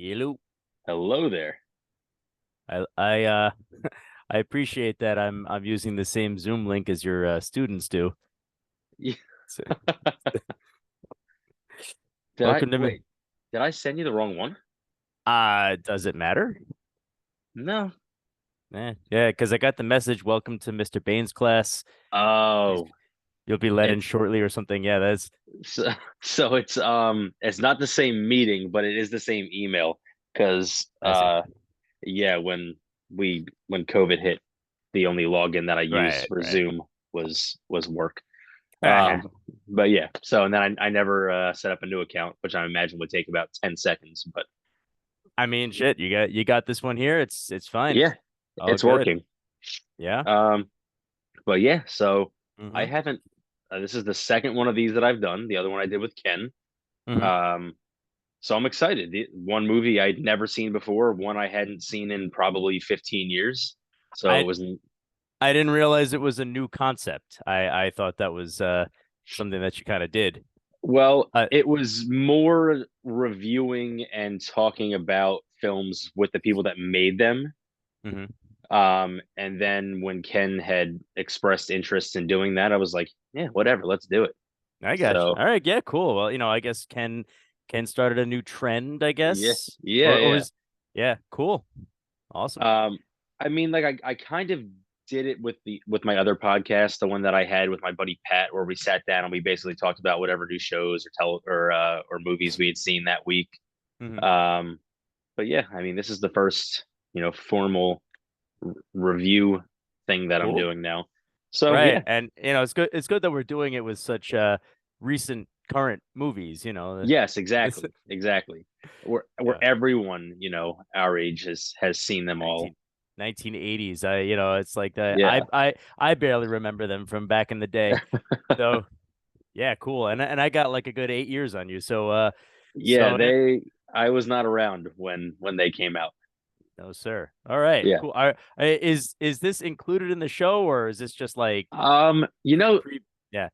Hello. Hello there. I I appreciate that I'm using the same Zoom link as your students do. Yeah. So, Did I welcome to me. wait? Did I send you the wrong one? Does it matter? No. Yeah, because I got the message, welcome to Mr. Bain's class. He's- Oh, You'll be let in it shortly or something. Yeah, that's so, so it's not the same meeting, but it is the same email because I see. yeah, when COVID hit, the only login that I used Right, for right. Zoom was work. Um, but yeah, so and then I never set up a new account, which I imagine would take about 10 seconds, but I mean, shit, you got this one here. It's fine. yeah, All it's good. working. Yeah. Um, But yeah, so I Mm-hmm. haven't. This is the second one of these that I've done. The other one I did with Ken. Mm-hmm. Um, so I'm excited. One movie I'd never seen before, one I hadn't seen in probably 15 years. So it I was I didn't realize it was a new concept. I thought that was something that you kind of did. well, Uh, it was more reviewing and talking about films with the people that made them. mhm. And then when Ken had expressed interest in doing that, I was like, yeah, whatever, let's do it. I got you. So All right, yeah, cool. Well, I guess Ken started a new trend, I yeah, guess. yeah, Or yeah. is yeah, cool. Awesome. Um, I mean, like I kind of did it with my other podcast, the one that I had with my buddy Pat, where we sat down and we basically talked about whatever new shows or movies we had seen that week. Hmm. Um, but yeah, I mean, this is the first formal review thing that I'm Cool. doing now. So Right. yeah, And it's good that we're doing it with such recent current movies, yes, This exactly, exactly. Where yeah, everyone our age has seen them all. 1980s. It's like the I Yeah, I I barely remember them from back in the day. So, yeah, cool. And I got like a good 8 years on you. So yeah. so They I was not around when they came out. no, sir. All right, Yeah. cool. Is this included in the show, or is this just like You know, pre? Yeah.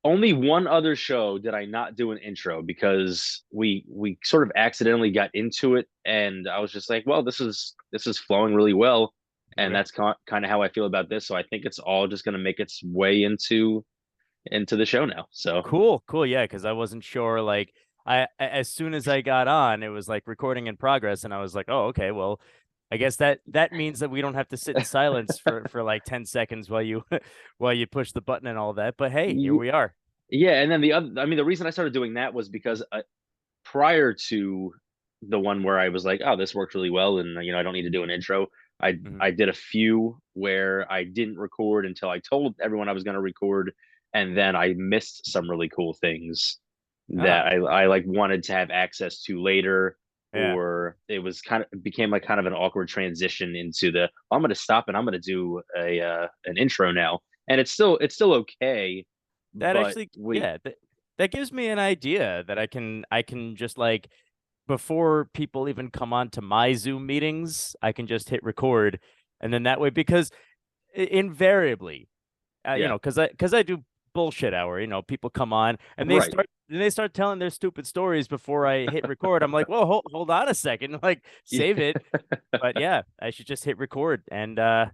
only one other show did I not do an intro because we sort of accidentally got into it, and I was just like, well, this is flowing really well, and Okay. that's kind of how I feel about this. So I think it's all just going to make its way into the show now. So Cool, cool. Yeah, because I wasn't sure. Like, as soon as I got on, it was like recording in progress, and I was like, oh, okay. Well, I guess that means that we don't have to sit in silence for like 10 seconds while you while you push the button and all that. But hey, here y- we are. yeah, and then the reason I started doing that was because prior to the one where I was like, oh, this worked really well, and I don't need to do an intro. I Hmm. I did a few where I didn't record until I told everyone I was going to record, and then I missed some really cool things that Ah, I like wanted to have access to later, yeah. or it became like kind of an awkward transition into I'm going to stop and I'm going to do a an intro now, and it's still okay, That but actually, we yeah, that gives me an idea that I can just like before people even come on to my Zoom meetings, I can just hit record, and then that way, because invariably, yeah, because I do bullshit hour. People come on and they right. start telling their stupid stories before I hit record. I'm like, well, hold on a second, like save it. But yeah, I should just hit record, and yeah,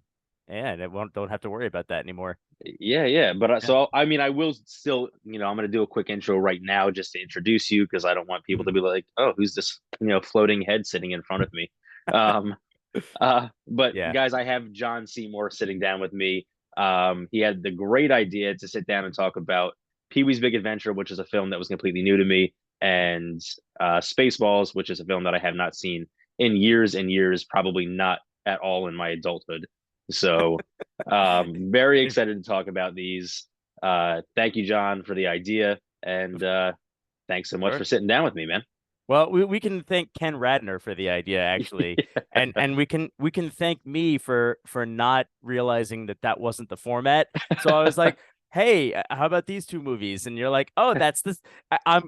and I won't don't have to worry about that anymore. Yeah, yeah. But Yeah. so I mean, I will still, I'm going to do a quick intro right now just to introduce you because I don't want people to Mhm. be like, "Oh, who's this, floating head sitting in front of me?" Um, but Yeah. guys, I have Jon Seymour sitting down with me. He had the great idea to sit down and talk about Pee-wee's Big Adventure, which is a film that was completely new to me, and Spaceballs, which is a film that I have not seen in years and years, probably not at all in my adulthood. So, very excited to talk about these. Thank you, John, for the idea, and thanks so much Sure. for sitting down with me, man. Well, we can thank Ken Radner for the idea, actually, and we can thank me for not realizing that wasn't the format. So I was like, "Hey, how about these two movies?" And you're like, "Oh, that's this."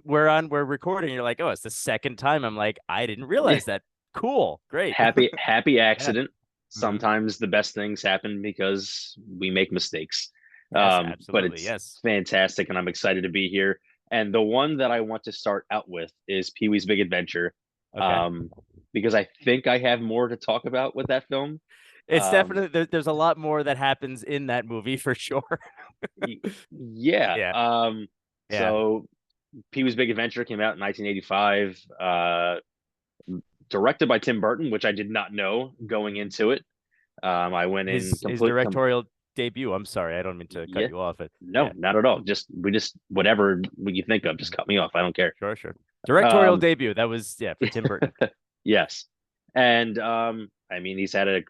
We're recording. You're like, "Oh, it's the second time." I'm like, "I didn't Yeah, realize that." Cool, great. happy Yeah. accident. Hmm. Sometimes the best things happen because we make mistakes. Yes, But absolutely. it's Yes. fantastic, and I'm excited to be here. And the one that I want to start out with is Pee Wee's Big Adventure. Okay. Um, because I think I have more to talk about with that film. It's Um, definitely there's a lot more that happens in that movie for sure. yeah. Yeah, yeah. So Pee-wee's Big Adventure came out in 1985, directed by Tim Burton, which I did not know going into it. I went in His complete, directorial debut. I'm sorry, I don't mean to cut yeah, you off. It. no, Yeah, not at all. Just whatever you think of, just cut me off. I don't care. sure, sure. Directorial Um, debut. That was yeah for Tim Burton. yes, and I mean he's had a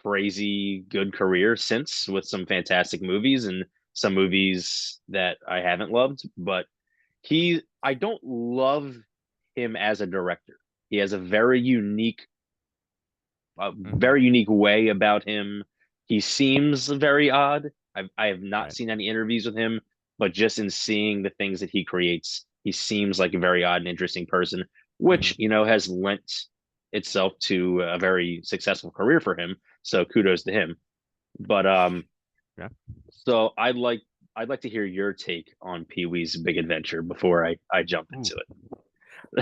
crazy good career since with some fantastic movies and some movies that I haven't loved, but I don't love him as a director. He has a Hmm. very unique way about him. He seems very odd. I have not Right. seen any interviews with him, but just in seeing the things that he creates, he seems like a very odd and interesting person, Hmm. which has lent itself to a very successful career for him. So kudos to him. But Yeah. so I'd like to hear your take on Pee Wee's Big Adventure before I jump Ooh. into it.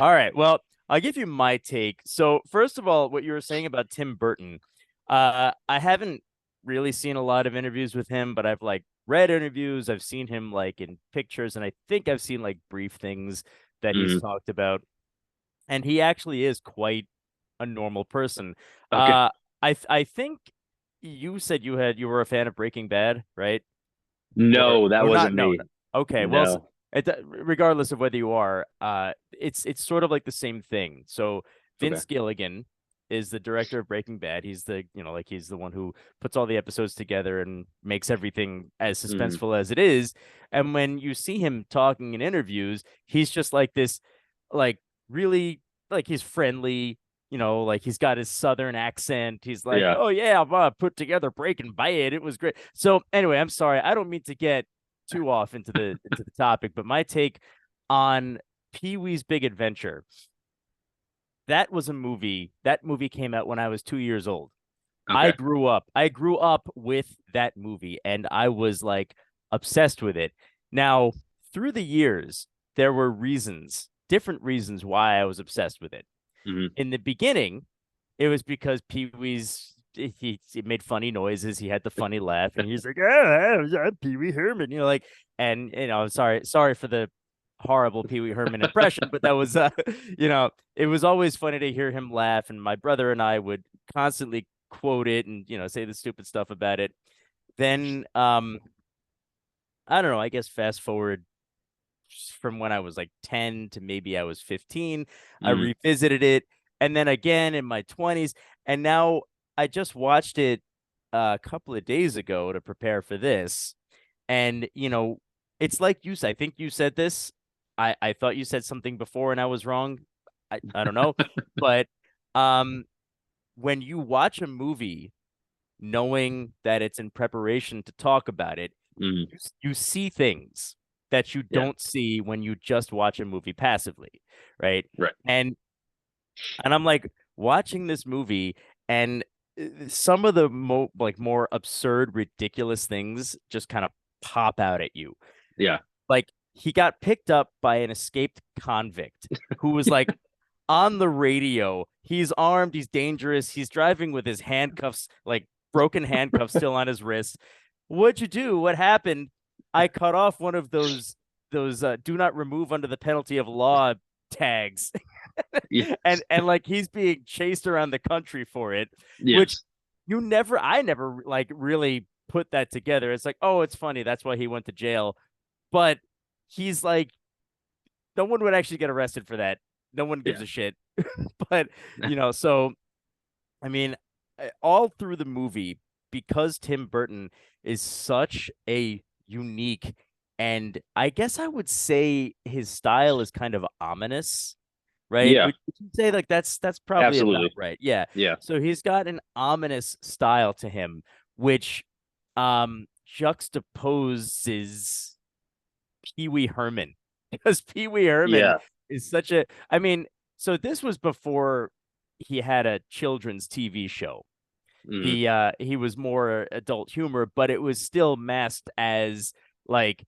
All right. Well, I'll give you my take. So, first of all, what you were saying about Tim Burton, I haven't really seen a lot of interviews with him, but I've like read interviews. I've seen him like in pictures, and I think I've seen like brief things that he's Mm, talked about. And he actually is quite a normal person. okay. I think you said you were a fan of Breaking Bad, right? No, that Or not? wasn't No, me. no. Okay. Well, No. regardless of whether you are, it's sort of like the same thing. So Okay. Vince Gilligan is the director of Breaking Bad. He's the like he's the one who puts all the episodes together and makes everything as Mm, suspenseful as it is. And when you see him talking in interviews, he's just like this, like really like he's friendly. Like he's got his southern accent. He's like, yeah. "Oh yeah, I put together Breaking Bad. It was great." So anyway, I'm sorry. I don't mean to get too off into the topic, but my take on Pee-wee's Big Adventure. That was a movie. That movie came out when I was 2 years old. I Okay. grew up. I grew up with that movie, and I was like obsessed with it. Now, through the years, there were different reasons why I was obsessed with it. Hmm. In the beginning, it was because Pee-wee's he made funny noises. He had the funny laugh, and he's like, "Ah, I'm Pee-wee Herman," and sorry for the horrible Pee-wee Herman impression, but that was, it was always funny to hear him laugh, and my brother and I would constantly quote it and say the stupid stuff about it. Then, I don't know. I guess fast forward from when I was like 10 to maybe I was 15. I Hmm. revisited it and then again in my 20s. And now I just watched it a couple of days ago to prepare for this. And, it's like you said, I think you said this. I thought you said something before and I was wrong. I don't know. But um, when you watch a movie knowing that it's in preparation to talk about it, Hmm. you see things that you Yeah. don't see when you just watch a movie passively, right? Right. And I'm like watching this movie and some of the more absurd, ridiculous things just kind of pop out at you. Yeah. Like he got picked up by an escaped convict who was like on the radio. He's armed, he's dangerous, he's driving with his handcuffs, like broken handcuffs still on his wrist. What'd you do? What happened? I cut off one of those do not remove under the penalty of law tags. and Yes. and like he's being chased around the country for it, which Yes. I never like really put that together. It's like, oh, it's funny, that's why he went to jail. But he's like, no one would actually get arrested for that. No one gives Yeah. a shit. But so I mean, all through the movie, because Tim Burton is such a unique, and I guess I would say his style is kind of ominous, right? Yeah. Would you say like that's probably about Absolutely. right? Yeah. Yeah. So he's got an ominous style to him, which juxtaposes Pee-wee Herman because Pee-wee Herman Yeah. is such a. I mean, so this was before he had a children's TV show. Hmm. He was more adult humor, but it was still masked as like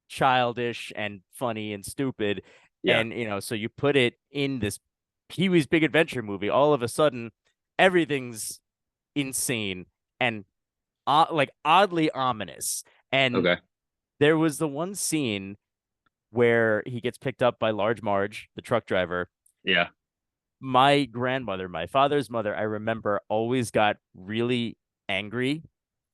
childish and funny and stupid. Yeah. And so you put it in this Pee-wee's Big Adventure movie, all of a sudden everything's insane and like oddly ominous. And Okay. there was the one scene where he gets picked up by Large Marge, the truck driver. Yeah. My grandmother, my father's mother, I remember always got really angry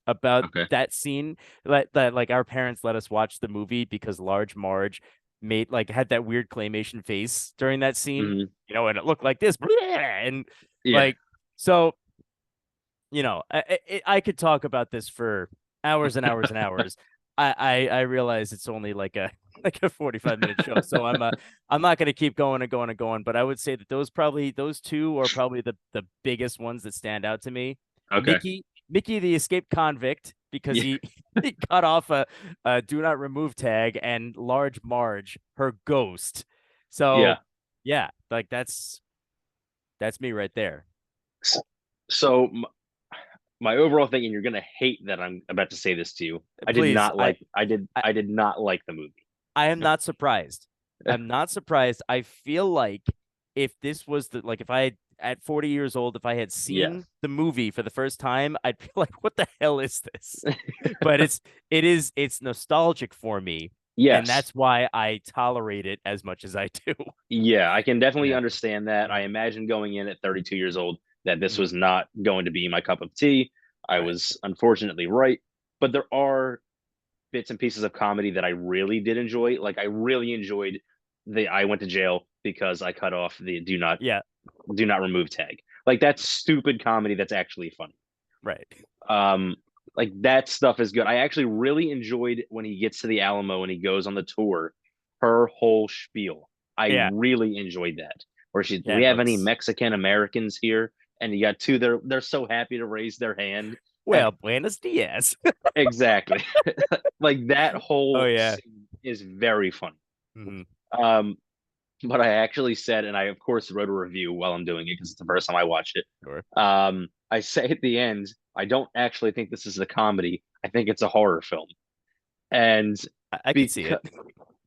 about Okay. that scene. That like our parents let us watch the movie because Large Marge made like had that weird claymation face during that scene, Hmm. and it looked like this, and Yeah. like so, I could talk about this for hours and hours and hours. I realize it's only like a like a 45-minute show, so I'm not gonna keep going and going and going. But I would say that those two are probably the biggest ones that stand out to me. Okay. Mickey the escaped convict because Yeah. he cut off a do not remove tag, and Large Marge her ghost. So Yeah. yeah, like that's me right there. So my overall thing, and you're gonna hate that I'm about to say this to you. Please, I I did not like the movie. I am not surprised. I'm not surprised. I feel like if this was if I had at 40 years old, if I had Yes. seen the movie for the first time, I'd be like, what the hell is this? But it's nostalgic for me, and Yes. that's why I tolerate it as much as I do. Yeah, I can definitely Yeah. understand that. I imagine going in at 32 years old that this Mhm. was not going to be my cup of tea. I Right. was unfortunately right, but there are bits and pieces of comedy that I really did enjoy. Like I really enjoyed the I went to jail because I cut off the Yeah. do not remove tag. Like that's stupid comedy that's actually funny. Right. Um like that stuff is good. I actually really enjoyed when he gets to the Alamo and he goes on the tour, her whole spiel. I Yeah. really enjoyed that. Where she's, do Yeah. we No, have any it's Mexican Americans here? And you got two, they're so happy to raise their hand. And well, Buenos Dias. exactly. Like that Oh whole yeah. scene is very funny. Hmm. Um, but I actually said, and I of course wrote a review while I'm doing it because it's the first time I watched it. Sure. I say at the end, I don't actually think this is a comedy. I think it's a horror film. And I could see because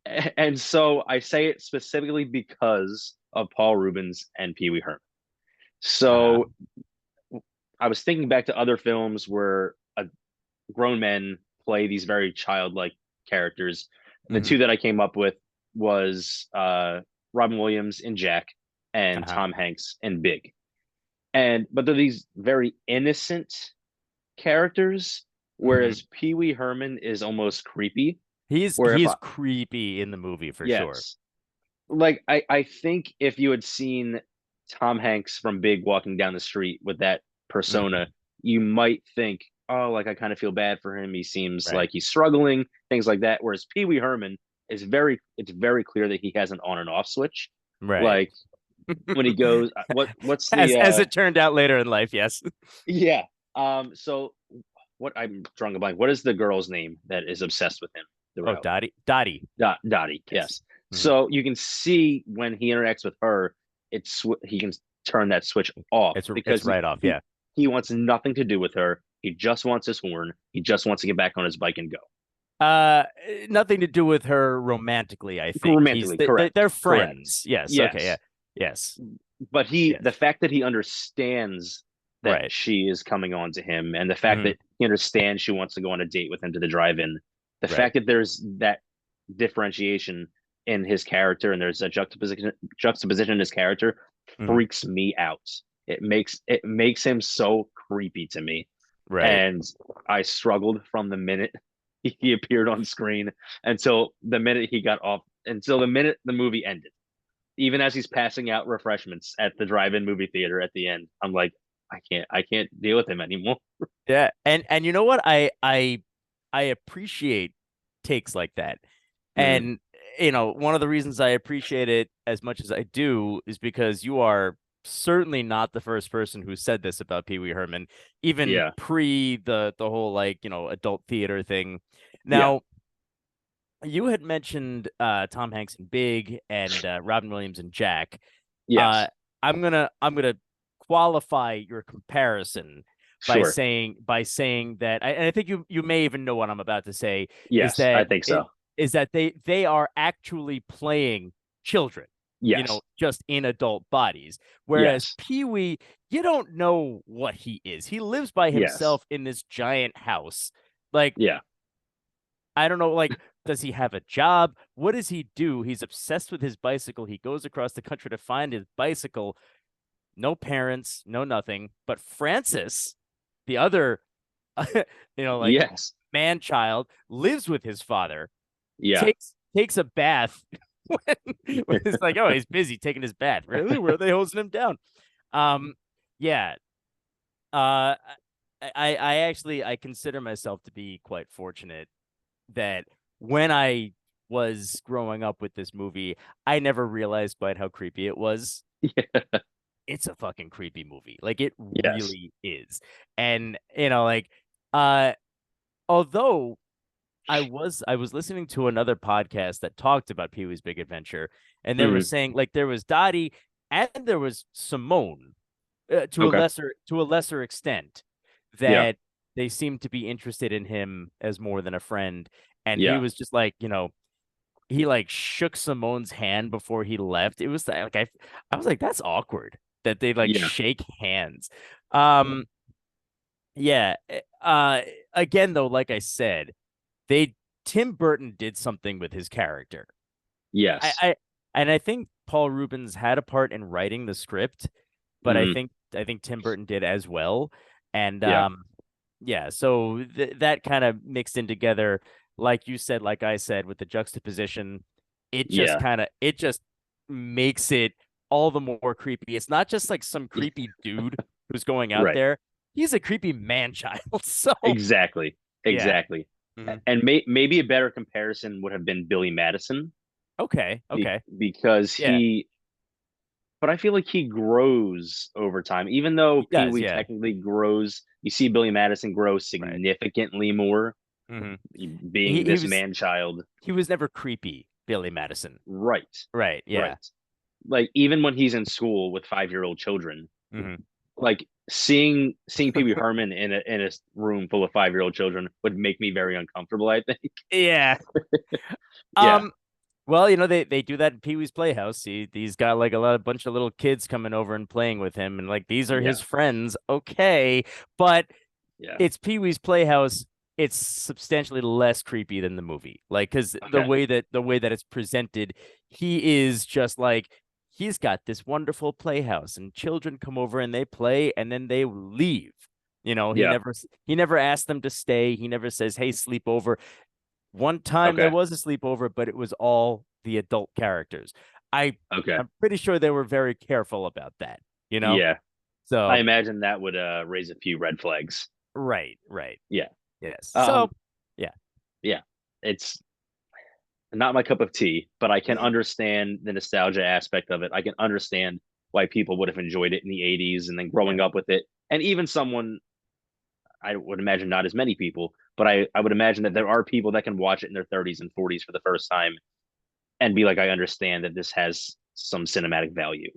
it. and so I say it specifically because of Paul Rubens and Pee Wee Herman. Uh-huh. So I was thinking back to other films where grown men play these very childlike characters. The Hmm. two that I came up with was Robin Williams in Jack and Uh-huh. Tom Hanks in Big. And but they're these very innocent characters, Hmm. whereas Pee Wee Herman is almost creepy. He's Where if he's I creepy in the movie for sure. yes, like I think if you had seen Tom Hanks from Big walking down the street with that persona, Hmm. you might think, oh, like I kind of feel bad for him. He seems Right. like he's struggling, things like that. Whereas Pee Wee Herman is it's very clear that he has an on and off switch. Right. Like when he goes, what's the As it turned out later in life, yes. yeah. So what I'm drawing a blank. What is the girl's name that is obsessed with him Oh, throughout? Dottie. Dottie, Yes. yes. Hmm. So you can see when he interacts with her, he can turn that switch off It's because right off. Yeah. he wants nothing to do with her. He just wants his horn. He just wants to get back on his bike and go. Uh, Nothing to do with her romantically. I think Romantically, correct, they're correct. friends. Yes. Okay. Yeah. Yes, Yes. but the Yes. fact that he understands that Right. she is coming on to him, and the fact Hmm. that he understands she wants to go on a date with him to the drive-in, the Right. fact that there's that differentiation in his character and there's a juxtaposition in his character Hmm. freaks me out. It makes him so creepy to me, Right. and I struggled from the minute he appeared on screen until the minute he got off until the minute the movie ended. Even as he's passing out refreshments at the drive-in movie theater at the end, I'm like, I can't deal with him anymore. Yeah. And you know what? I appreciate takes like that. Mm, And one of the reasons I appreciate it as much as I do is because you are certainly not the first person who said this about Pee Wee Herman, even yeah, pre the whole adult theater thing. yeah, Now, you had mentioned Tom Hanks in Big and Robin Williams and Jack. Uh, yes, I'm gonna qualify your comparison by sure, saying that, and I think you may even know what I'm about to say is yes, I that think so. they are actually playing children. Yes. just in adult bodies. Whereas Yes. Pee-wee, you don't know what he is. He lives by Yes. himself in this giant house. Like, Yeah. I don't know, like, does he have a job? What does he do? He's obsessed with his bicycle. He goes across the country to find his bicycle. No parents, no nothing. But Francis, the other, like Yes. man child, lives with his father, Yeah. takes a bath when it's like, oh, he's busy taking his bath. Really? Where are they hosing him down? Yeah. Uh, I actually I consider myself to be quite fortunate that when I was growing up with this movie, I never realized quite how creepy it was. Yeah. It's a fucking creepy movie. Like it Yes. really is. And like uh although I was listening to another podcast that talked about Pee-wee's Big Adventure, and they were Mhm. saying like there was Dottie and there was Simone Okay. to a lesser extent Yeah. that they seemed to be interested in him as more than a friend, and he Yeah. was just like he like shook Simone's hand before he left. It was like I was like that's awkward that they like Yeah. shake hands. Um yeah. Again though, like I said, they Tim Burton did something with his character. I, Yes. I and I think Paul Rubens had a part in writing the script, but Hmm. I think Tim Burton did as well. And Yeah. yeah, so that kind of mixed in together, like you said, like I said, with the juxtaposition, Yeah. it just makes it all the more creepy. It's not just like some creepy dude who's going out Right. there. He's a creepy man child. So Exactly. yeah. Exactly. Hmm. And maybe a better comparison would have been Billy Madison Okay. Okay. because Yeah, but I feel like he grows over time. Even though he Pee does. Wee Yeah. technically grows, you see Billy Madison grow Right. significantly more, Hmm. being He this was man child. never creepy, Billy Madison. Right. Right. Right. Yeah. Like even when he's in school with 5-year-old children, Hmm. like seeing Pee Wee Herman in a room full of 5-year-old children would make me very uncomfortable, I think. Yeah. Yeah. Um. Well, they do that in Pee Wee's Playhouse. He's got like a bunch of little kids coming over and playing with him, and like these are his Yeah. friends. Okay, but Yeah. it's Pee Wee's Playhouse. It's substantially less creepy than the movie. Like, because Okay. the way that it's presented, he is just like he's got this wonderful playhouse, and children come over and they play, and then they leave. Yeah. He never asks them to stay. He never says, "Hey, sleep over." One time there Okay. was a sleepover, but it was all the adult characters. I Okay. I'm pretty sure they were very careful about that, you know? Yeah. I So imagine that would raise a few red flags. right, right. Yeah. Yes. So Um, yeah. yeah. It's not my cup of tea, but I can Yeah. understand the nostalgia aspect of it. I can understand why people would have enjoyed it in the 80s and then Yeah. growing up with it. And even someone, I would imagine not as many people, but I would imagine that there are people that can watch it in their 30s and 40s for the first time and be like, I understand that this has some cinematic value.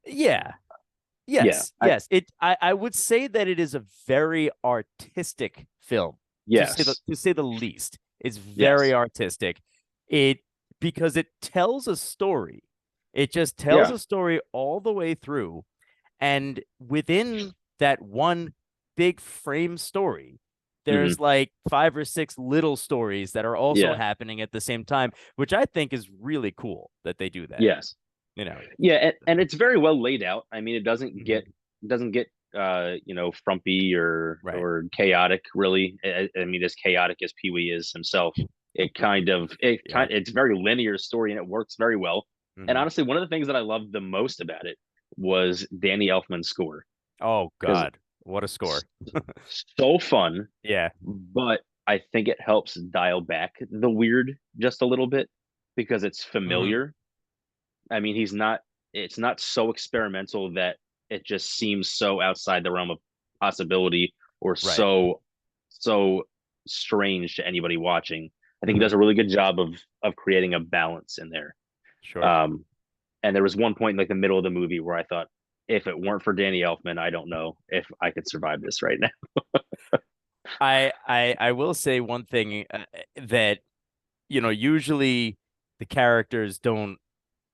Yeah. Yeah. Yes. Yes. I would say that it is a very artistic film, Yes. to say the least. It's very Yes. artistic. It because it tells a story. It just tells Yeah. a story all the way through. And within that one big frame story, Hmm. there's like five or six little stories that are also Yeah. happening at the same time, which I think is really cool that they do that. Yes. You know. Yeah, and it's very well laid out. I mean, it Mhm. doesn't get frumpy Right. or chaotic really. I mean, as chaotic as Pee Wee is himself, Yeah. it's a very linear story and it works very well. And Hmm. honestly, one of the things that I loved the most about it was Danny Elfman's score Oh because God, what a score! so fun, Yeah. but I think it helps dial back the weird just a little bit because it's Hmm. familiar. I mean, it's not so experimental that it just seems so outside the realm of possibility or Right. so strange to anybody watching. I think he Hmm. does a really good job of creating a balance in there. Sure. Um, and there was one point in like the middle of the movie where I thought, if it weren't for Danny Elfman, I don't know if I could survive this right now. I will say one thing that usually the characters don't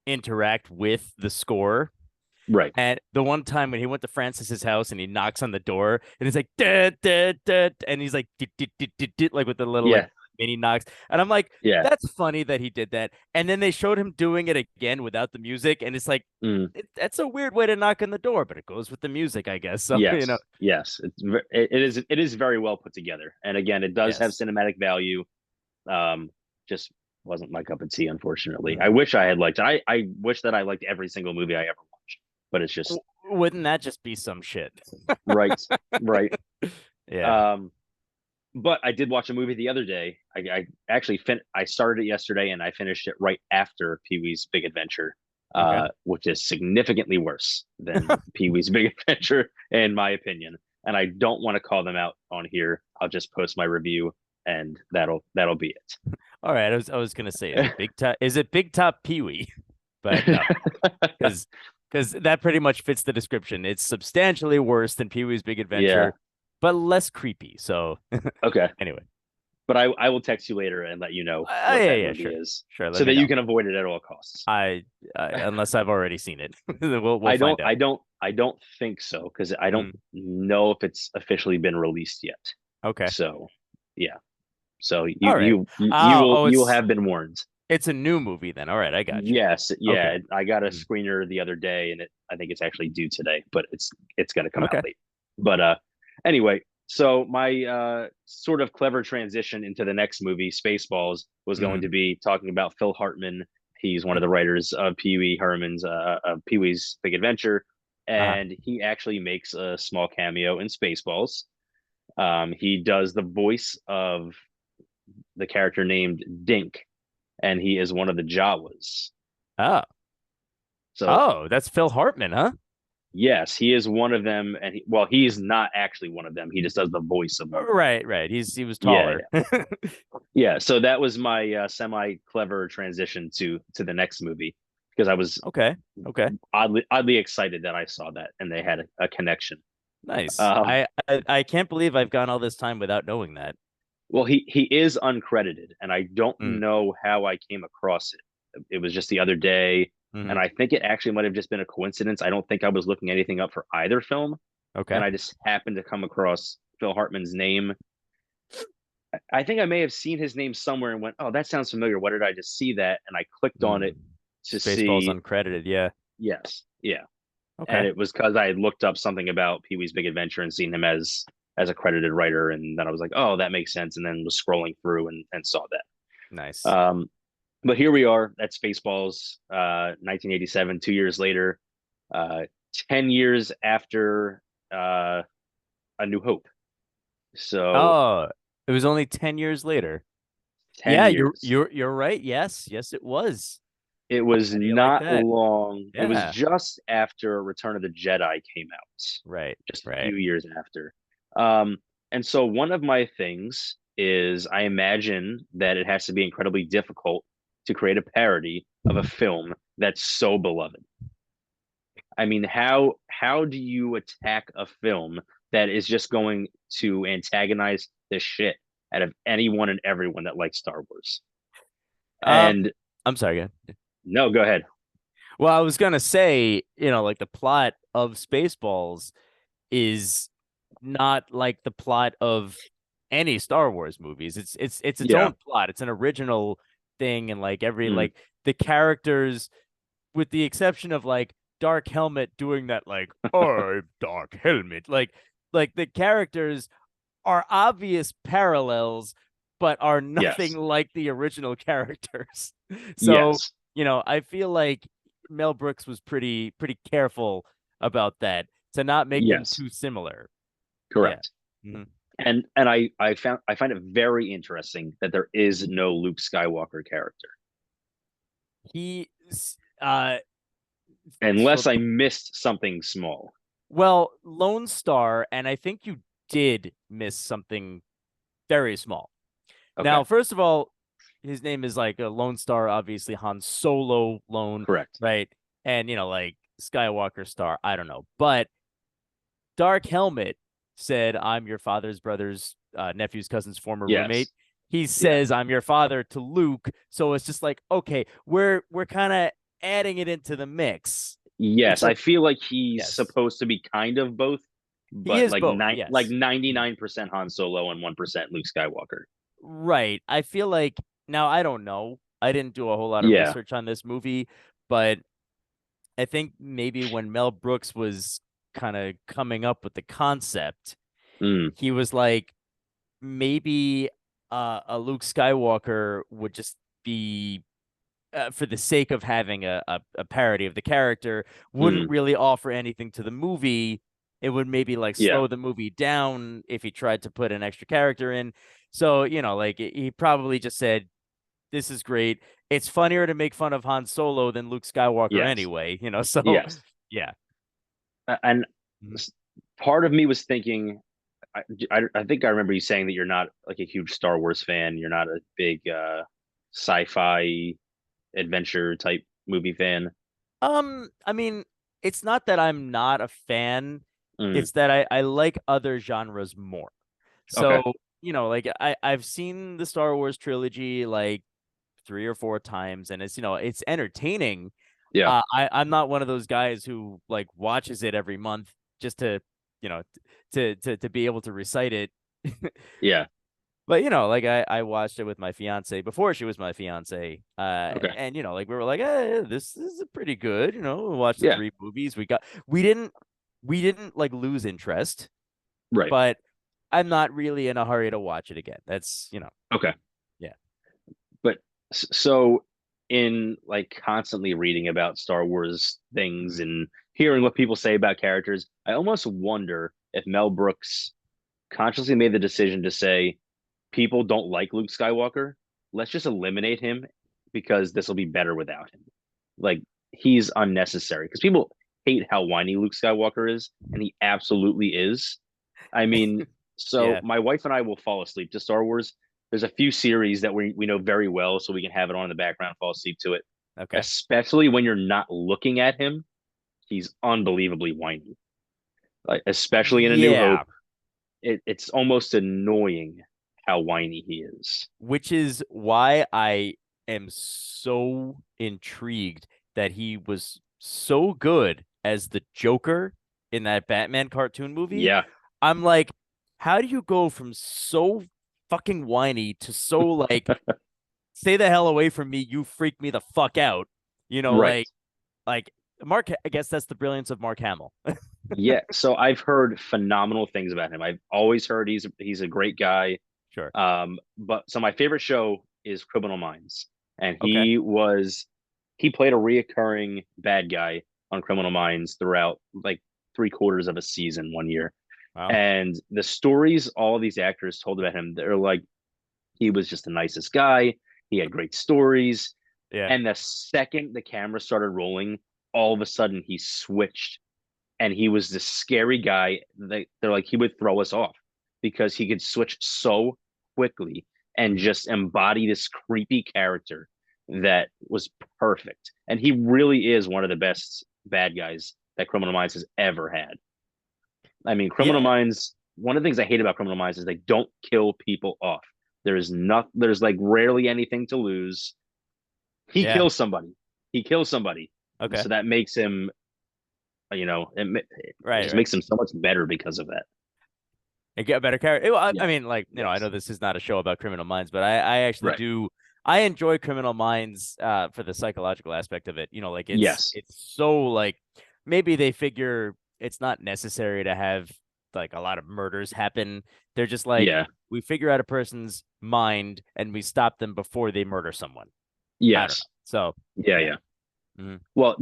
interact with the score. Right. And the one time when he went to Francis's house and he knocks on the door and he's like, duh, duh, duh, and he's like, dit, dit, dit, dit, dit, like with the little like Yeah. mini knocks. And I'm like, Yeah. that's funny that he did that. And then they showed him doing it again without the music. And it's like, Mm. that's a weird way to knock on the door, but it goes with the music, I guess. So, Yes. Yes. It is very well put together. And again, it does have yes. cinematic value. Just wasn't my cup of tea, unfortunately. I Mm. wish I had liked it. I wish that I liked every single movie I ever watched, but it's just Wouldn't that just be some shit? right, right. Yeah. Um, but I did watch a movie the other day. I actually I started it yesterday and I finished it right after Pee-wee's Big Adventure, Okay. which is significantly worse than Pee-wee's Big Adventure, in my opinion. And I don't want to call them out on here. I'll just post my review, and that'll be it. All right. I was gonna say, is it Big Top Pee-wee? But no, because that pretty much fits the description. It's substantially worse than Pee-wee's Big Yeah. Adventure, but less creepy. So Okay. anyway, But I will text you later and let you know what yeah, that yeah, movie sure, is, sure. Let so me that you know. can avoid it at all costs. Unless I've already seen it, we'll find out. I don't think so, because I don't Mm, know if it's officially been released yet. okay. So yeah. So All right. you will have been warned. It's a new movie then. All right, I got you. Yes, Okay. yeah. I got a Mm, screener the other day, and I think it's actually due today, but it's gonna come out okay. late. But anyway, so my sort of clever transition into the next movie, Spaceballs, was going Mm, to be talking about Phil Hartman. He's one of the writers of Pee-wee Herman's of Pee-wee's Big Adventure, uh, and he actually makes a small cameo in Spaceballs. He does the voice of the character named Dink, and he is one of the Jawas. oh, So oh, that's Phil Hartman, huh? yes, he is one of them, and well, he's not actually one of them. He just does the voice of one of them. Right, right. He was Yeah, taller. yeah. So that was my semi clever transition to the next movie, because I was Okay, okay. oddly excited that I saw that and they had a connection. Nice. Um, I can't believe I've gone all this time without knowing that. well, he is uncredited, and I don't Mm, know how I came across it. It was just the other day, and hmm. I think it actually might have just been a coincidence. I don't think I was looking anything up for either film, and Okay. I just happened to come across Phil Hartman's name. I think I may have seen his name somewhere and went, "Oh, that sounds familiar. What did I just see that?" And I clicked on Mm. it to Spaceballs see. uncredited. Yeah. Yes, yeah, and Okay. it was because I had looked up something about Pee-wee's Big Adventure and seen him as a credited writer, and then I was like, "Oh, that makes sense." And then was scrolling through and saw that. Nice. But here we are at Spaceballs, 1987, 2 years later, uh, 10 years after A New Hope. So Oh, it was only 10 years later. ten Yeah, you're years. you're you're right. Yes, yes, it was. It was How do you like not that? long. It was Yeah. just after Return of the Jedi came out, Right. just a Right. few years after. Um, and so one of my things is I imagine that it has to be incredibly difficult to create a parody of a film that's so beloved. I mean, how do you attack a film that is just going to antagonize the shit out of anyone and everyone that likes Star Wars? Um, And I'm sorry, again. no, go ahead. Well, I was gonna say, like the plot of Spaceballs is not like the plot of any Star Wars movies. It's its Yeah. own plot. It's an original thing, and like every Mm, like the characters, with the exception of like Dark Helmet doing that like I'm Dark Helmet, like the characters are obvious parallels, but are nothing yes. like the original characters. So, Yes. I feel like Mel Brooks was pretty careful about that to not make them Yes. too similar. Yeah. Correct. Mhm. And I find it very interesting that there is no Luke Skywalker character. He uh so Unless I missed something small. well, Lone Star, and I think you did miss something very small. Okay. Now, first of all, his name is like a Lone Star, obviously Han Solo Lone, Correct. right? And like Skywalker Star, I don't know. But Dark Helmet said, "I'm your father's brother's nephew's cousin's former roommate." Yes. He Yeah. says, "I'm your father" to Luke, so it's just like, okay, we're kind of adding it into the mix. Yes, It's a I feel like he's yes. supposed to be kind of both, He but is like both, like yes. Mhm. 99% Han Solo and 1% Luke Skywalker. Right. I feel like now I don't know. I didn't do a whole lot of Yeah. research on this movie, but I think maybe when Mel Brooks was kind of coming up with the concept, Mm, he was like, maybe a Luke Skywalker would just be for the sake of having a parody of the character, wouldn't mm, really offer anything to the movie. It would maybe like yeah. slow the movie down if he tried to put an extra character in. So, like he probably just said, this is great. It's funnier to make fun of Han Solo than Luke Skywalker Yes. anyway, so Yes. yeah. And Mhm. part of me was thinking, I think I remember you saying that you're not like a huge Star Wars fan. You're not a big sci-fi adventure type movie fan. I mean, it's not that I'm not a fan, Mm, it's that I like other genres more. okay. So, like I've seen the Star Wars trilogy like 3 or 4 times, and it's entertaining. Yeah. I'm not one of those guys who like watches it every month just to, you know, to be able to recite it. Yeah. But like I watched it with my fiance before she was my fiance, Okay. and like we were like, this is pretty good. We watched the Yeah. 3 movies. We didn't like lose interest, Right. but I'm not really in a hurry to watch it again. That's Okay. yeah. But so in like constantly reading about Star Wars things Mhm. and hearing what people say about characters, I almost wonder if Mel Brooks consciously made the decision to say people don't like Luke Skywalker. Let's just eliminate him because this will be better without him. Like he's unnecessary because people hate how whiny Luke Skywalker is, and he absolutely is. I mean, so Yeah. my wife and I will fall asleep to Star Wars. There's a few series that we know very well, so we can have it on in the background, fall asleep to it. Okay. Especially when you're not looking at him, he's unbelievably whiny. Like especially in A New Hope, Yeah. it's almost annoying how whiny he is. Which is why I am so intrigued that he was so good as the Joker in that Batman cartoon movie. Yeah, I'm like, how do you go from so fucking whiny to so like, stay the hell away from me, you freak me the fuck out. You know, right. like like Mark, I guess that's the brilliance of Mark Hamill. Yeah, so I've heard phenomenal things about him. I've always heard he's a great guy. Sure. But so my favorite show is Criminal Minds, and Okay. he played a reoccurring bad guy on Criminal Minds throughout like 3/4 of a season one year. Wow. And the stories all these actors told about him, they're like he was just the nicest guy. He had great stories. Yeah. And the second the camera started rolling, all of a sudden he switched and he was this scary guy. They're like he would throw us off because he could switch so quickly and Mhm. just embody this creepy character that was perfect. And he really is one of the best bad guys that Criminal Minds has ever had. I mean, Criminal Yeah. Minds. One of the things I hate about Criminal Minds is they don't kill people off. There's not. There's like rarely anything to lose. He Yeah. kills somebody. He kills somebody. Okay. So that makes him, it Right. just Right. makes him so much better because of that. And get a better character. Well, I Yeah. mean, like, I Yes. know this is not a show about Criminal Minds, but I actually Right. do. I enjoy Criminal Minds for the psychological aspect of it. Like Yes. it's so like maybe they figure it's not necessary to have like a lot of murders happen. They're just like Yeah. we figure out a person's mind and we stop them before they murder someone. I don't know. Yes. So Yeah. yeah. Yeah. Mhm. Well,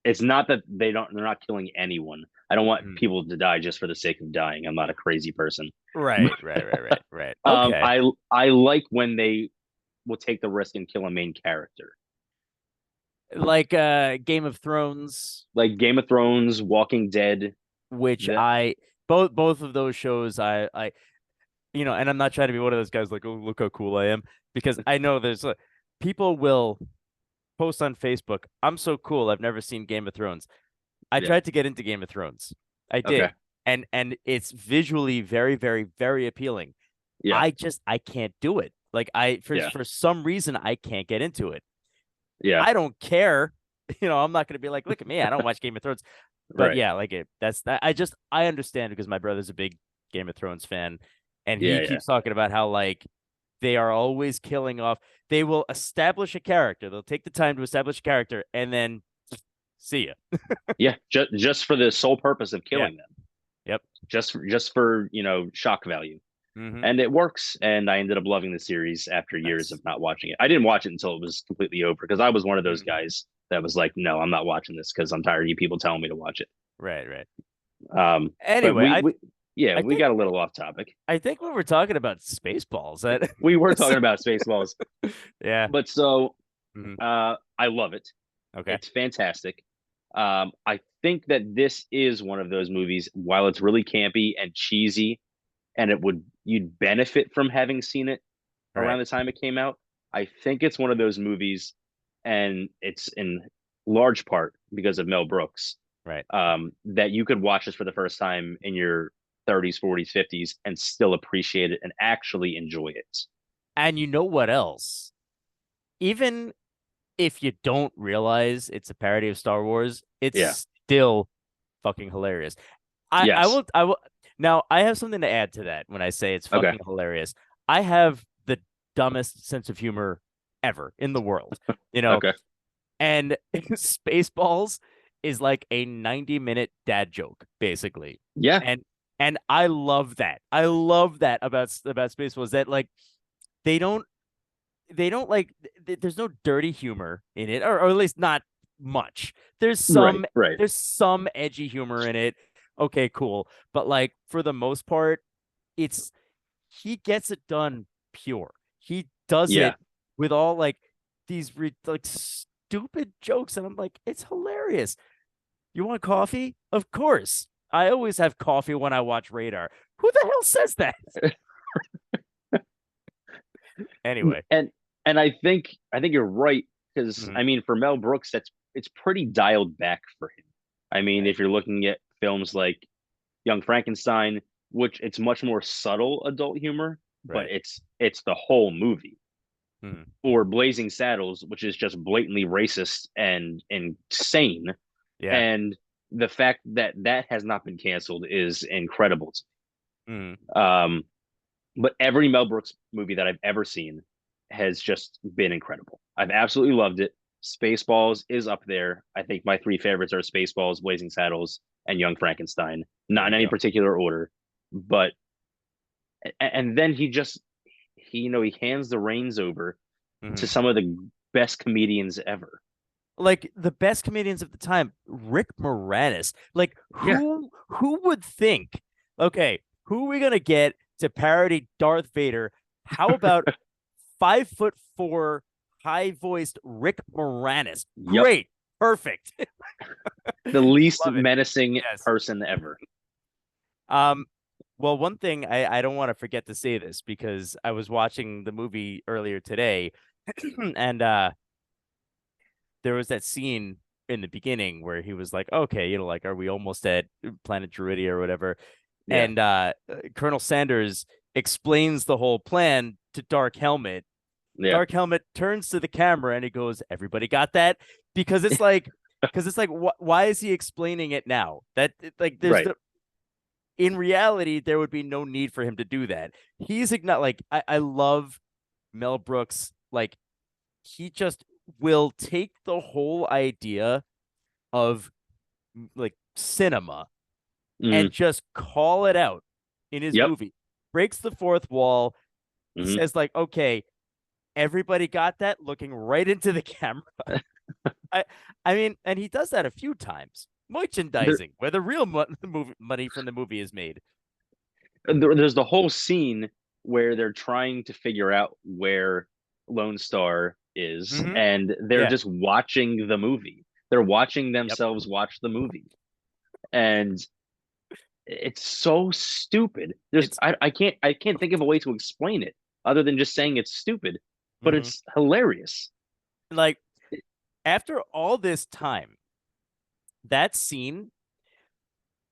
it's not that they're not killing anyone. I don't want Mhm. people to die just for the sake of dying. I'm not a crazy person. Right, right, right, right, right. Okay. I like when they will take the risk and kill a main character. Like Game of Thrones, Like Game of Thrones, Walking Dead. which That I both of those shows I and I'm not trying to be one of those guys like, oh, look how cool I am, because I know there's people will post on Facebook, I'm so cool, I've never seen Game of Thrones. I yeah. tried to get into Game of Thrones. I Okay. did. And it's visually very, very, very appealing. Yeah. I can't do it. Like I Yeah. for some reason I can't get into it. Yeah. I don't care. I'm not going to be like, look at me. I don't watch Game of Thrones. But Right. yeah, like that's that. I understand because my brother's a big Game of Thrones fan, and he Yeah. Yeah. keeps talking about how like they are always killing off. They will establish a character. They'll take the time to establish a character, and then see ya. Yeah. Just for the sole purpose of Yeah. killing them. Yep. Just for shock value. Mm-hmm. And it works. And I ended up loving the series after years of Nice. not watching it. I didn't watch it until it was completely over because I was one of those Mm-hmm. guys that was like, no, I'm not watching this because I'm tired of you people telling me to watch it. Right. Right. But Anyway, we yeah, I we think got a little off topic. I think we were talking about Spaceballs. That We were talking about Spaceballs, yeah. but so Mm-hmm. I love it. Okay. It's fantastic. I think that this is one of those movies, while it's really campy and cheesy, and you'd benefit from having seen it Right. around the time it came out. I think it's one of those movies, and it's in large part because of Mel Brooks, Right. that you could watch this for the first time in your 30s, 40s, 50s, and still appreciate it and actually enjoy it. And you know what else? Even if you don't realize it's a parody of Star Wars, Yeah. it's still fucking hilarious. Yes. I will now I have something to add to that when I say it's Okay. fucking hilarious. I have the dumbest sense of humor ever in the world, you know, Okay. and Spaceballs is like a 90-minute dad joke, basically. Yeah. And I love that. I love that about Spaceballs that like they don't like there's no dirty humor in it, or at least not much. Right. Right. There's some edgy humor in it. Okay, cool. But like for the most part, it's he gets it done pure. He does Yeah. it with all like these like stupid jokes, and I'm like, it's hilarious. You want coffee? Of course. I always have coffee when I watch Radar. Who the hell says that? Anyway. And I think you're right because Mhm. I mean for Mel Brooks it's pretty dialed back for him. I mean Right. if you're looking at films like Young Frankenstein, which it's much more subtle adult humor, but Right. it's the whole movie. Mhm. Or Blazing Saddles, which is just blatantly racist and insane. Yeah. And the fact that that has not been canceled is incredible. Mhm. But every Mel Brooks movie that I've ever seen has just been incredible. I've absolutely loved it. Spaceballs is up there. I think my three favorites are Spaceballs, Blazing Saddles, and Young Frankenstein. There Not in you any go. particular order, but and then he hands the reins over to Mhm. some of the best comedians ever. Like the best comedians of the time, Rick Moranis. Like Yeah. who would think, okay, who are we gonna get to parody Darth Vader? How about 5'4" high voiced Rick Moranis? Yep. Great, perfect. The least Love it. menacing Yes. person ever. Um, well, one thing I don't want to forget to say this because I was watching the movie earlier today, and there was that scene in the beginning where he was like, okay, like, are we almost at Planet Druidia or whatever? Yeah. And Colonel Sanders explains the whole plan to Dark Helmet. Yeah. Dark Helmet turns to the camera and he goes, everybody got that? Because it's like, why is he explaining it now? That like, Right. in reality, there would be no need for him to do that. He's not like, I love Mel Brooks. Like, he just will take the whole idea of like cinema Mm-hmm. and just call it out in his Yep. movie. Breaks the fourth wall, Mm-hmm. says like, okay, everybody got that, looking right into the camera. I I mean, and he does that a few times. There, Merchandising, where the real money from the movie is made. there's the whole scene where they're trying to figure out where Lone Star is, Mm-hmm. and they're Yeah. just watching the movie. They're watching Yep. themselves watch the movie, and it's so stupid. There's It's I can't think of a way to explain it other than just saying it's stupid, but mm-hmm. it's hilarious. Like after all this time, that scene,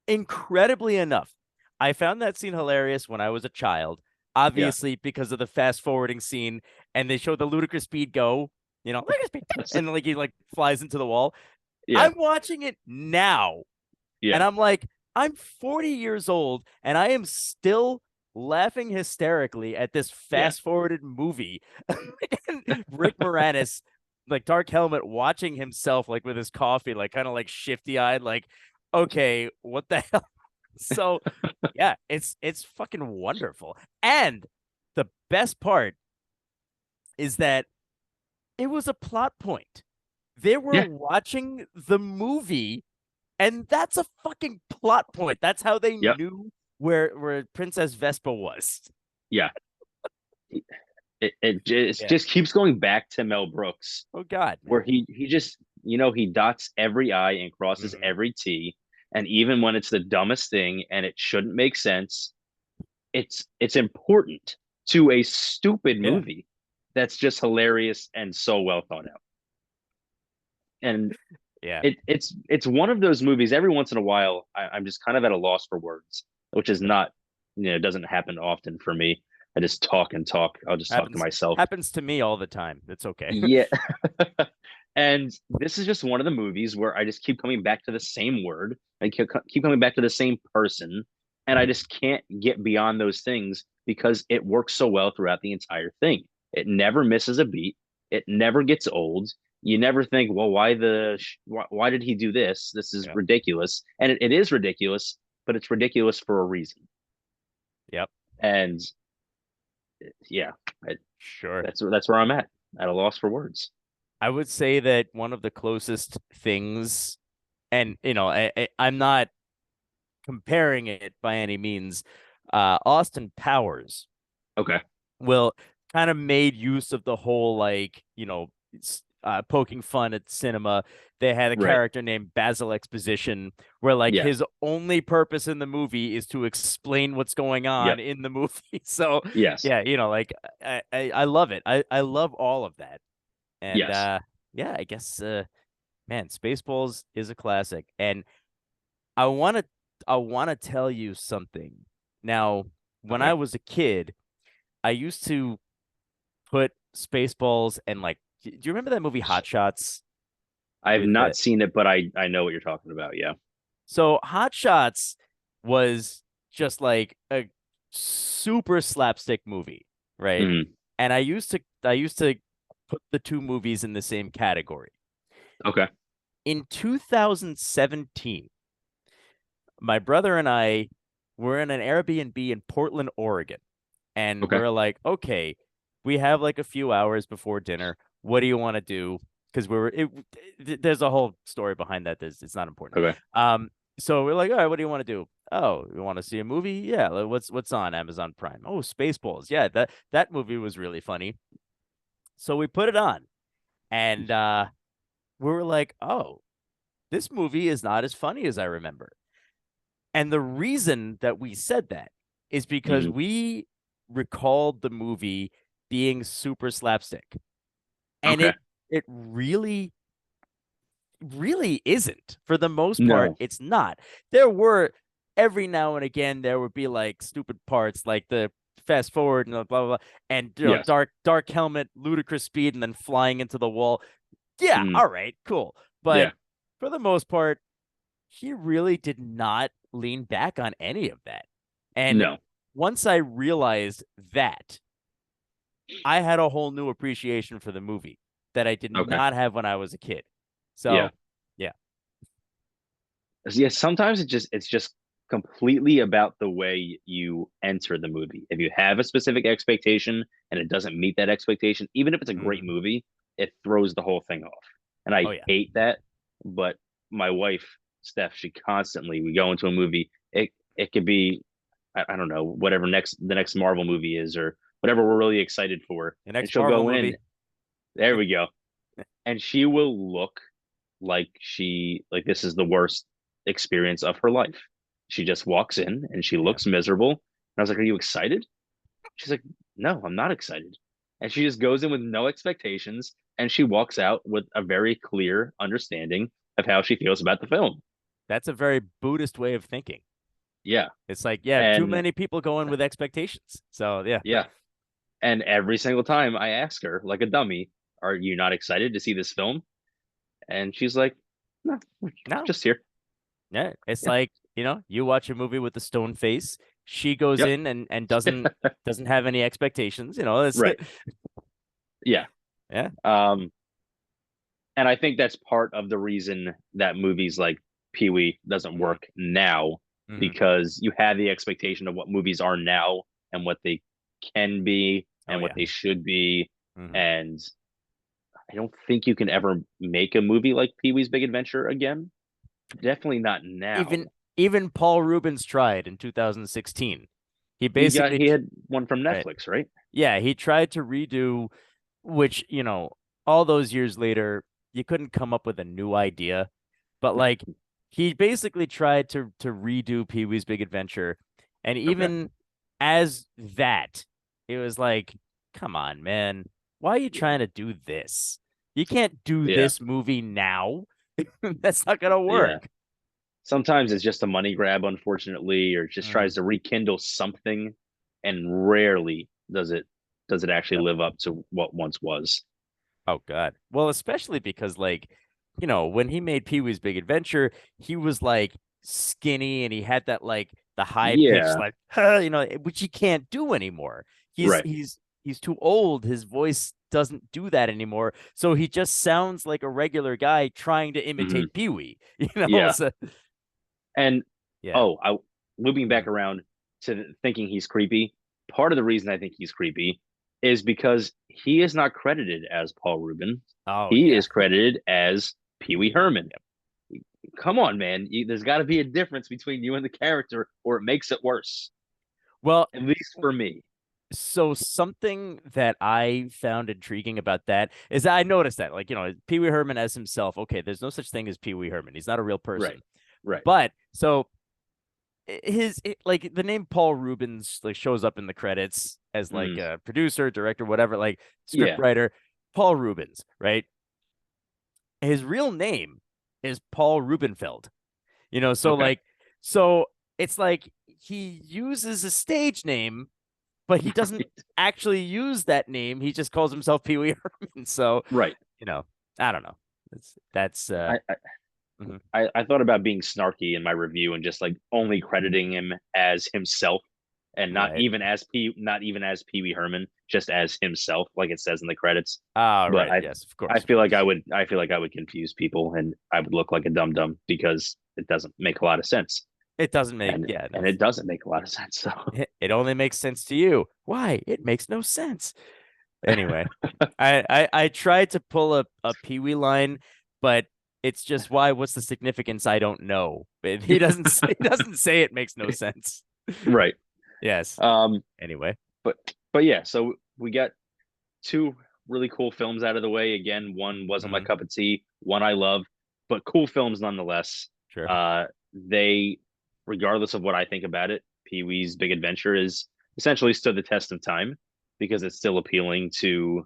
incredibly enough, I found that scene hilarious when I was a child, Yeah. obviously because of the fast forwarding scene, and they show the ludicrous speed go. Look at me, and like he like flies into the wall. Yeah, I'm watching it now, and yeah, I'm like, I'm 40 years old, and I am still laughing hysterically at this yeah. fast forwarded movie. And Rick Moranis, like Dark Helmet, watching himself like with his coffee, like kind of like shifty eyed, like, okay, what the hell? So yeah, it's fucking wonderful. And the best part is that it was a plot point. They were Yeah, watching the movie, and that's a fucking plot point. That's how they yep, knew where Princess Vespa was. yeah. It Yeah. just keeps going back to Mel Brooks, Oh God, where man. he just he dots every I and crosses Hmm. every T, and even when it's the dumbest thing and it shouldn't make sense, it's important to a stupid Yeah. movie that's just hilarious and so well thought out. And Yeah. it's one of those movies. Every once in a while, I'm just kind of at a loss for words, which is not it doesn't happen often for me. I just talk and talk. I'll just talk to Happens myself. happens to me all the time. It's okay. Yeah. And this is just one of the movies where I just keep coming back to the same word and keep coming back to the same person. And I just can't get beyond those things because it works so well throughout the entire thing. It never misses a beat. It never gets old. You never think, well, why did he do this? This is Yeah. ridiculous. And it is ridiculous, but it's ridiculous for a reason. Yep. And yeah, I, Sure. that's where I'm at a loss for words. I would say that one of the closest things, and I'm not comparing it by any means. Austin Powers Okay. will kind of made use of the whole like poking fun at cinema. They had a Right. character named Basil Exposition, where like Yeah. his only purpose in the movie is to explain what's going on Yep. in the movie. So Yes. yeah, like I love it. I love all of that. And Yes. yeah, I guess man, Spaceballs is a classic. And I want to I want to tell you something. Now, when Okay. I was a kid, I used to put Spaceballs and like, do you remember that movie Hot Shots I've with not seen it, but I know what you're talking about. Yeah. so Hot Shots was just like a super slapstick movie, right? Mhm. And I used to put the two movies in the same category. Okay. In 2017, my brother and I were in an Airbnb in Portland, Oregon, and Okay. we're like, okay, we have like a few hours before dinner. What do you want to do? Because there's a whole story behind that. It's not important. Okay. So we're like, all right, what do you want to do? Oh, you want to see a movie? Yeah. What's on Amazon Prime? Oh, Spaceballs. Yeah, that movie was really funny. So we put it on, and we were like, oh, this movie is not as funny as I remember. And the reason that we said that is because Mhm. we recalled the movie being super slapstick. And Okay. it really isn't. For the most part, No. it's not. There were every now and again there would be like stupid parts like the fast forward and blah blah blah and Yes. dark helmet, ludicrous speed, and then flying into the wall. Yeah, Mhm. all right, cool. But Yeah. for the most part, he really did not lean back on any of that. And No. once I realized that, I had a whole new appreciation for the movie that I did Okay. not have when I was a kid. Yeah. So, yeah. Yeah. Sometimes it's just completely about the way you enter the movie. If you have a specific expectation and it doesn't meet that expectation, even if it's a great Mhm. movie, it throws the whole thing off. And I Oh, yeah. hate that. But my wife, Steph, she constantly we go into a movie. It could be I don't know, whatever the next Marvel movie is or whatever we're really excited for. The And next she'll Marvel go in, movie. there we go. And she will look like this is the worst experience of her life. She just walks in and she Yeah. looks miserable. And I was like, "Are you excited?" She's like, "No, I'm not excited." And she just goes in with no expectations and she walks out with a very clear understanding of how she feels about the film. That's a very Buddhist way of thinking. Yeah. It's like, yeah, too And many people go in with expectations. So, yeah. yeah. And every single time I ask her, like a dummy, are you not excited to see this film? And she's like, no, we're No, just here. yeah, it's Yeah. like, you watch a movie with the stone face. She goes Yep. in and doesn't have any expectations. It's Right. Yeah. yeah. Um, and I think that's part of the reason that movies like Pee-wee doesn't Mhm, work now, mhm. because you have the expectation of what movies are now and what they can be Oh and what yeah. they should be. Mhm. And I don't think you can ever make a movie like Pee-wee's Big Adventure again. Definitely not now. Even Paul Rubens tried in 2016. He basically He had one from right. Netflix, right? Yeah, he tried to redo, which, all those years later, you couldn't come up with a new idea. But like he basically tried to redo Pee-wee's Big Adventure. And Okay. even as that, it was like, come on, man. Why are you Yeah. trying to do this? You can't do Yeah. this movie now. That's not gonna Yeah. work. Sometimes it's just a money grab, unfortunately, or just Mhm. tries to rekindle something, and rarely does it actually Yep. live up to what once was. Oh God. Well, especially because like, when he made Pee-wee's Big Adventure, he was like skinny and he had that like the high pitch Yeah. like which he can't do anymore. He's Right. he's he's too old. His voice doesn't do that anymore. So he just sounds like a regular guy trying to Hmm. imitate Pee-wee, Yeah. So And yeah. oh, I looping back Mhm. around to thinking he's creepy. Part of the reason I think he's creepy is because he is not credited as Paul Rubin. Oh He yeah. is credited as Pee-wee Pee-wee Herman. Herman. Yep. Come on, man. There's got to be a difference between you and the character, or it makes it worse. Well, At least for me. so something that I found intriguing about that is that I noticed that, like, Pee Wee Herman as himself. Okay, there's no such thing as Pee Wee Herman. He's not a real Right. person. Right. But so like the name Paul Rubens like shows up in the credits as like Mm. a producer, director, whatever, like script Yeah. writer. Paul Rubens, right? His real name is Paul Rubenfeld. So Okay. like so it's like he uses a stage name but he doesn't actually use that name. He just calls himself Pee Wee Herman. So, Right. you know, I don't know. That's I, I mhm. I thought about being snarky in my review and just like only crediting him as himself, and Right. not even as Pee Wee Herman, just as himself, like it says in the credits. Ah, But right. Yes, I of course. feel like I would confuse people and I would look like a dum dum because it doesn't make a lot of sense. It doesn't make yeah, no. And it doesn't make a lot of sense. So It only makes sense to you. Why? It makes no sense. Anyway, I tried to pull a Pee Wee line, but it's just why. What's the significance? I don't know. But he doesn't say it makes no sense. right. Yes. Um Anyway. but yeah, so we got two really cool films out of the way. Again, one wasn't my Mhm. cup of tea, one I love, but cool films nonetheless. Sure. They, regardless of what I think about it, Pee Wee's Big Adventure is essentially stood the test of time because it's still appealing to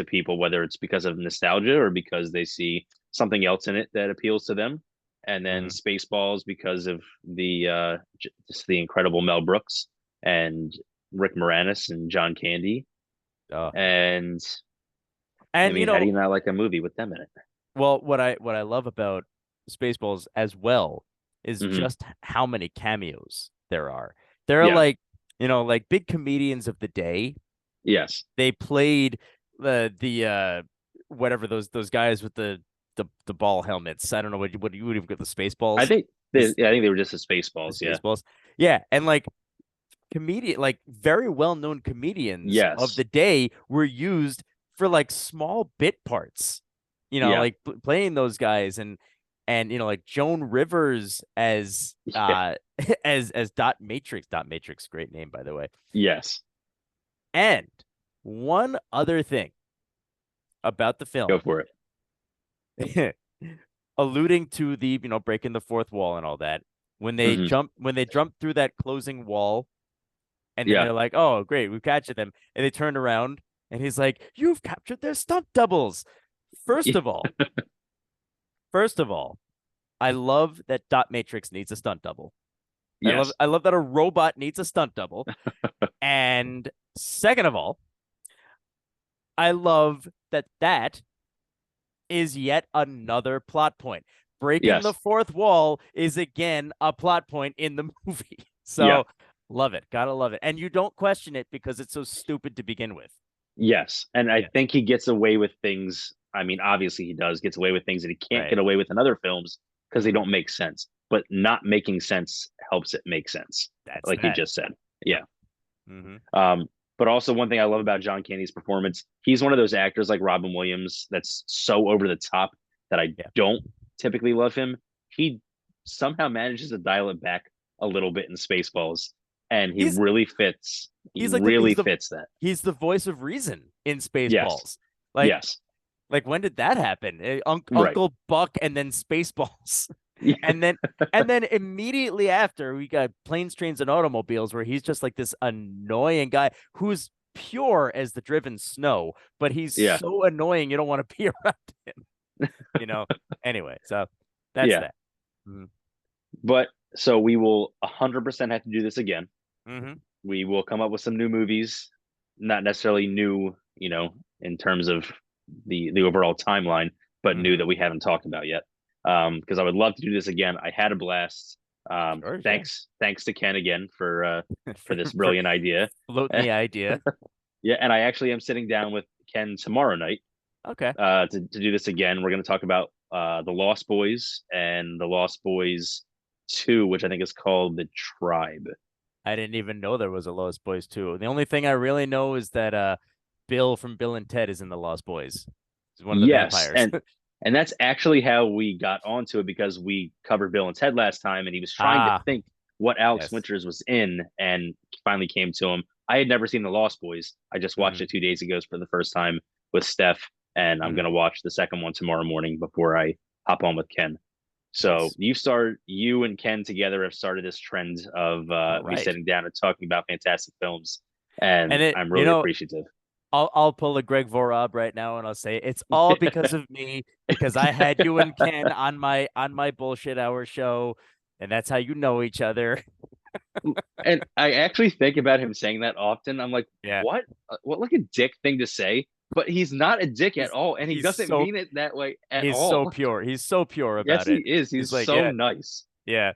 people, whether it's because of nostalgia or because they see something else in it that appeals to them. And then Mhm. Spaceballs because of the just the incredible Mel Brooks and Rick Moranis and John Candy. Uh, And I and mean, how do you not like a movie with them in it? well, what I love about Spaceballs as well is Hmm. just how many cameos there are. There are Yeah. like, like big comedians of the day. Yes. They played the whatever those guys with the ball helmets. I don't know what you would have got the I Spaceballs. think This I think they were just the the Spaceballs. Yeah. Spaceballs. Yeah, and like like very well-known comedians of Yes. the day were used for like small bit parts, Yeah. like playing those guys and like Joan Rivers as Yeah. as Dot Matrix, great name by the way. Yes. And one other thing about the Go film, for it. alluding to the breaking the fourth wall and all that, Hmm. when they jump through that closing wall. And then Yeah. they're like, "Oh, great, we've captured them." And they turn around, and he's like, "You've captured their stunt doubles." First of all, first of all, I love that Dot Matrix needs a stunt double. Yes. I love that a robot needs a stunt double. And second of all, I love that that is yet another plot point. Breaking the Yes. fourth wall is again a plot point in the movie. Yeah. So love it. Gotta love it. And you don't question it because it's so stupid to begin with. Yes. And I Yes. think he gets away with things. I mean, obviously he does gets away with things that he can't Right. get away with in other films because they Mm-hmm. don't make sense. But not making sense helps it make sense, That's like you that. just said. Yep. Yeah. Mm-hmm. Um, but also one thing I love about John Candy's performance, he's one of those actors like Robin Williams that's so over the top that I Yeah. don't typically love him. He somehow manages to dial it back a little bit in Spaceballs, and he He's really fits. He he's like really fits that. he's the voice of reason in Yes. Spaceballs. Like Yes. like when did that happen? Right. Uncle Buck and then Spaceballs. Yeah. And then immediately after we got Planes, Trains, and Automobiles, where he's just like this annoying guy who's pure as the driven snow, but he's Yeah. so annoying you don't want to be around him, you know. Anyway, so that's Yeah. that. Mm-hmm. But so we will 100% have to do this again. Mm-hmm. We will come up with some new movies, not necessarily new, in terms of the overall timeline, but new Mm-hmm. that we haven't talked about yet. Because I would love to do this again. I had a blast. Sure, sure. Thanks to Ken again for for, this for brilliant idea. floating the idea. Yeah, and I actually am sitting down with Ken tomorrow night Okay. to do this again. We're going to talk about the Lost Boys and the Lost Boys 2, which I think is called The Tribe. I didn't even know there was a Lost Boys too. The only thing I really know is that Bill from Bill and Ted is in the Lost Boys. He's one of the Yes, vampires. and that's actually how we got onto it because we covered Bill and Ted last time, and he was trying to Ah, think what Alex yes. Winters was in, and finally came to him. I had never seen The Lost Boys. I just watched Mm-hmm. it 2 days ago for the first time with Steph, and I'm Mm-hmm. gonna watch the second one tomorrow morning before I hop on with Ken. So Nice. you and Ken together have started this trend of All me right. sitting down and talking about fantastic films, And and it, I'm really appreciative. I'll pull a Greg Vorab right now and I'll say it's all because of me because I had you and Ken on my bullshit hour show, and that's how you know each other. And I actually think about him saying that often. I'm like, Yeah. what? What like a dick thing to say? But he's not a dick at He's all, and he he's doesn't so mean it that way at he's so all. pure. He's so pure Yes, about he it. is. He's He's like, so yeah, nice. yeah,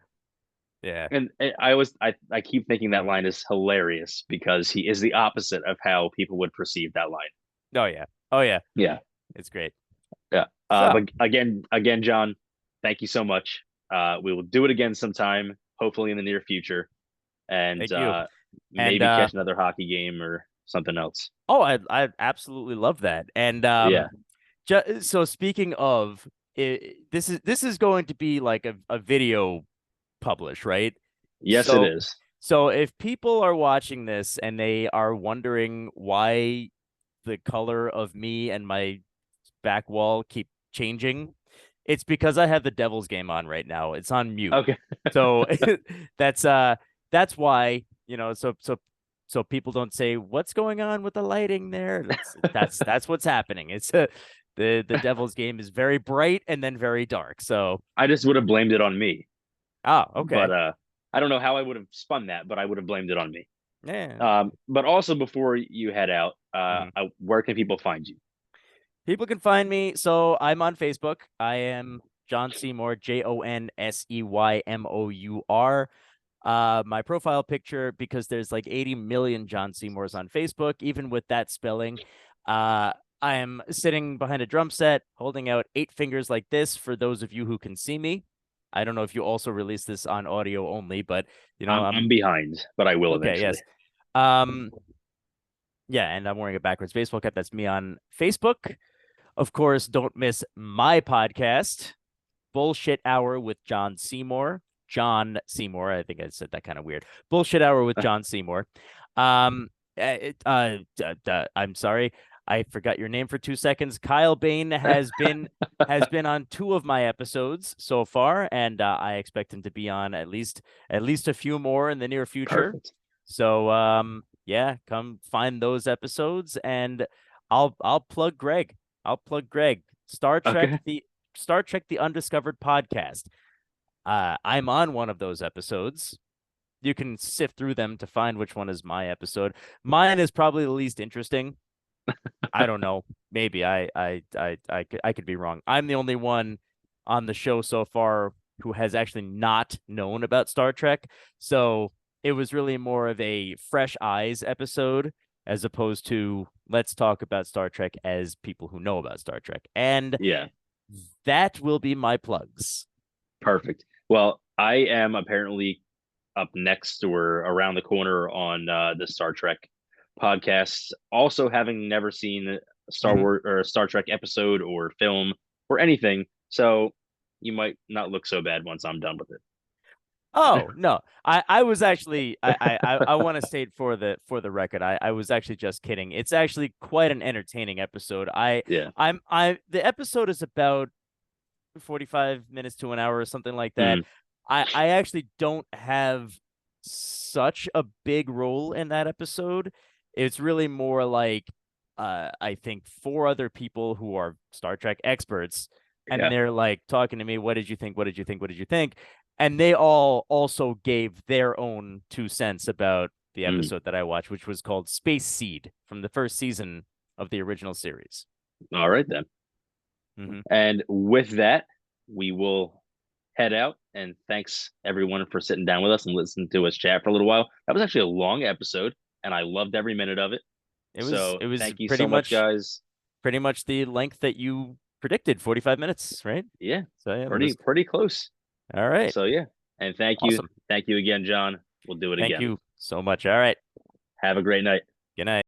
yeah. And I always I keep thinking that Mm. line is hilarious because he is the opposite of how people would perceive that line. Oh yeah. Oh yeah. Yeah, It's great. yeah. So But again, John, thank you so much. We will do it again sometime, hopefully in the near future, and thank you. And maybe catch another hockey game or something else. oh, I absolutely love that. And Yeah. so speaking of this is going to be like a video publish, right? Yes, it So is. so if people are watching this and they are wondering why the color of me and my back wall keep changing, it's because I have the Devil's game on right now. It's on mute. Okay. So that's that's why, so people don't say what's going on with the lighting there. That's what's happening. It's the Devil's game is very bright and then very dark. So I just would have blamed it on me. But okay. I don't know how I would have spun that, but I would have blamed it on me. Yeah. But also before you head out, Mhm. where can people find you? People can find me. So I'm on Facebook. I am Jon Seymour, JonSeymour. My profile picture, because there's like 80 million Jon Seymours on Facebook, even with that spelling. I am sitting behind a drum set, holding out 8 fingers like this for those of you who can see me. I don't know if you also release this on audio only, but I'm behind, but I will okay. eventually. Yes. Um, yeah, and I'm wearing a backwards baseball cap. That's me on Facebook. Of course, don't miss my podcast, Bullshit Hour with Jon Seymour. Jon Seymour. I think I said that kind of weird. Bullshit Hour with Jon Seymour. I'm sorry. I forgot your name for 2 seconds. Kyle Bain has been on 2 of my episodes so far, and I expect him to be on at least a few more in the near future. Perfect. So yeah, come find those episodes, and I'll plug Greg. I'll plug Greg. Okay. Star Trek the Undiscovered podcast. I'm on one of those episodes. You can sift through them to find which one is my episode. Mine is probably the least interesting. I don't know. Maybe I could be wrong. I'm the only one on the show so far who has actually not known about Star Trek. So it was really more of a fresh eyes episode as opposed to let's talk about Star Trek as people who know about Star Trek. And Yeah, that will be my plugs. perfect. Well, I am apparently up next or around the corner on the Star Trek podcast. Also, having never seen a Star Mhm. Wars or a Star Trek episode or film or anything, so you might not look so bad once I'm done with it. Oh no, I was actually I want to state for the record I was actually just kidding. It's actually quite an entertaining episode. Yeah. I the episode is about 45 minutes to an hour or something like that. Mm, I actually don't have such a big role in that episode. It's really more like I think four other people who are Star Trek experts, and yeah. they're like talking to me, what did you think? What did you think? What did you think? And they all also gave their own 2 cents about the Mm. episode that I watched, which was called Space Seed from the first season of the original series. All right then. Hmm. And with that, we will head out. And thanks everyone for sitting down with us and listening to us chat for a little while. That was actually a long episode, and I loved every minute of it. So It was thank you so much, guys. pretty much the length that you predicted, 45 minutes, right? Yeah, So yeah, that was pretty close. all right. So yeah, and Awesome. thank you again, John. We'll do it Thank again. you so much. All right. Have a great night. Good night.